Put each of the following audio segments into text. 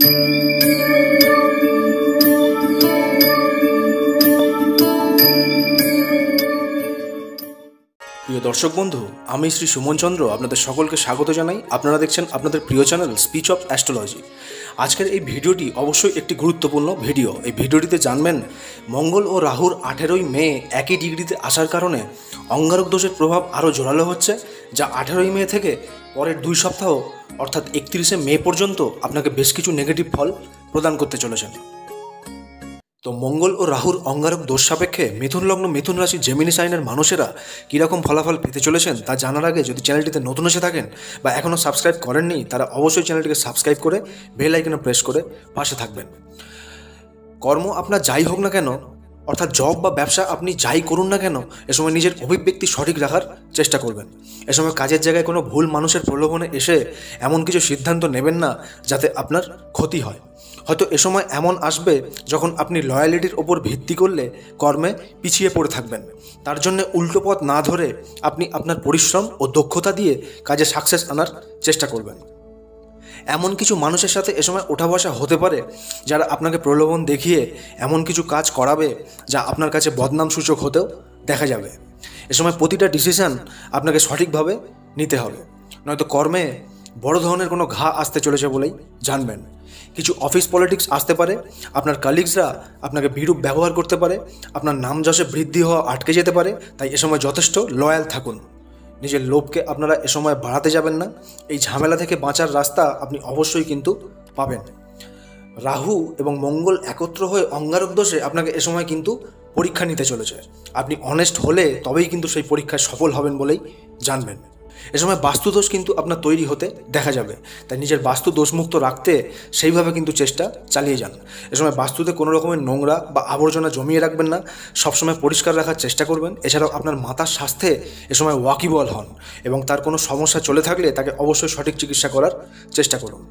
প্রিয় দর্শক বন্ধু, আমি শ্রী সুমন চন্দ্র আপনাদের সকলকে স্বাগত জানাই। আপনারা দেখছেন আপনাদের প্রিয় চ্যানেল স্পিচ অফ অ্যাস্ট্রোলজি। আজকের এই ভিডিওটি অবশ্যই একটি গুরুত্বপূর্ণ ভিডিও। এই ভিডিওটিতে জানবেন মঙ্গল ও রাহুর 18ই মে একই ডিগ্রিতে আসার কারণে অঙ্গারক দোষের প্রভাব আরও জোরালো হচ্ছে, যা 18ই মে থেকে পরের 2 সপ্তাহ অর্থাৎ 31শে মে পর্যন্ত আপনাকে বেশ কিছু নেগেটিভ ফল প্রদান করতে চলেছেন। তো মঙ্গল ও রাহুর অঙ্গারক দোষ সাপেক্ষে মিথুন লগ্ন মিথুন রাশি জেমিনি সাইনের মানুষেরা কীরকম ফলাফল পেতে চলেছেন তা জানার আগে যদি চ্যানেলটিতে নতুন এসে থাকেন বা এখনও সাবস্ক্রাইব করেননি, তারা অবশ্যই চ্যানেলটিকে সাবস্ক্রাইব করে বেল আইকনে প্রেস করে পাশে থাকবেন। কর্ম আপনার যাই হোক না কেন, অর্থাৎ জব বা ব্যবসা আপনি যাই করুন না কেন, এ সময় নিজের অভিব্যক্তি সঠিক রাখার চেষ্টা করবেন। এ সময় কাজের জায়গায় কোনো ভুল মানুষের প্রলোভনে এসে এমন কিছু সিদ্ধান্ত নেবেন না যাতে আপনার ক্ষতি হয়। হয়তো এ সময় এমন আসবে যখন আপনি লয়ালিটির ওপর ভিত্তি করলে কর্মে পিছিয়ে পড়ে থাকবেন। তার জন্য উল্টো পথ না ধরে আপনি আপনার পরিশ্রম ও দক্ষতা দিয়ে কাজে সাকসেস আনার চেষ্টা করবেন। এমন কিছু মানুষের সাথে এ সময় ওঠা বসা হতে পারে যারা আপনাকে প্রলোভন দেখিয়ে এমন কিছু কাজ করাবে যা আপনার কাছে বদনাম সূচক হতেও দেখা যাবে। এ সময় প্রতিটা ডিসিশন আপনাকে সঠিকভাবে নিতে হবে, নয়তো কর্মে বড় ধরনের কোনো ঘা আসতে চলেছে বলেই জানবেন। কিছু অফিস পলিটিক্স আসতে পারে, আপনার কালিগসরা আপনাকে বিরূপ ব্যবহার করতে পারে, আপনার নাম যশে বৃদ্ধি হওয়া আটকে যেতে পারে। তাই এ সময় যথেষ্ট লয়াল থাকুন, নিজের লোভকে আপনারা এ সময় বাড়াতে যাবেন না। এই ঝামেলা থেকে বাঁচার রাস্তা আপনি অবশ্যই কিন্তু পাবেন। রাহু এবং মঙ্গল একত্র হয়ে অঙ্গারক দোষে আপনাকে এ সময় কিন্তু পরীক্ষা নিতে চলেছে। আপনি অনেস্ট হলে তবেই কিন্তু সেই পরীক্ষায় সফল হবেন বলেই জানবেন। এ সময় বাস্তুদোষ কিন্তু আপনার তৈরি হতে দেখা যাবে, তাই নিজের বাস্তু দোষমুক্ত রাখতে সেইভাবে কিন্তু চেষ্টা চালিয়ে যান। এ সময় বাস্তুতে কোনো রকমের নোংরা বা আবর্জনা জমিয়ে রাখবেন না, সবসময় পরিষ্কার রাখার চেষ্টা করবেন। এছাড়াও আপনার মাতার স্বাস্থ্যে এ সময় ওয়াকিবল হন এবং তার কোনো সমস্যা চলে থাকলে তাকে অবশ্যই সঠিক চিকিৎসা করার চেষ্টা করুন।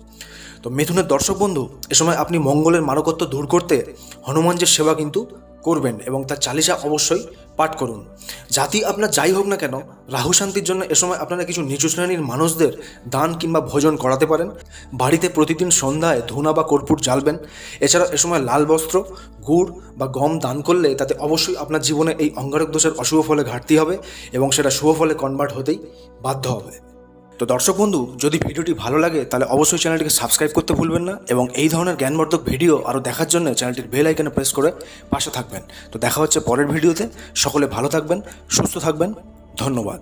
তো মিথুনের দর্শক বন্ধু, এ সময় আপনি মঙ্গলের মারকত্ব দূর করতে হনুমানজির সেবা কিন্তু করবেন এবং তার চালিসা অবশ্যই পাঠ করুন। জাতি আপনার যাই হোক না কেন, রাহু শান্তির জন্য এ সময় আপনারা কিছু নিচু শ্রেণীর মানুষদের দান কিংবা ভোজন করাতে পারেন। বাড়িতে প্রতিদিন সন্ধ্যায় ধূনা বা কর্পূর জ্বালবেন। এছাড়াও এ সময় লাল বস্ত্র, গুড় বা গম দান করলে তাতে অবশ্যই আপনার জীবনে এই অঙ্গারক দোষের অশুভ ফলে ঘাটতি হবে এবং সেটা শুভ ফলে কনভার্ট হতেই বাধ্য হবে। তো দর্শক বন্ধু, যদি ভিডিওটি ভালো লাগে তাহলে অবশ্যই চ্যানেলটিকে সাবস্ক্রাইব করতে ভুলবেন না এবং এই ধরনের জ্ঞানবর্ধক ভিডিও আরও দেখার জন্য চ্যানেলটির বেল আইকনে প্রেস করে পাশে থাকবেন। তো দেখা হচ্ছে পরের ভিডিওতে। সকলে ভালো থাকবেন, সুস্থ থাকবেন। ধন্যবাদ।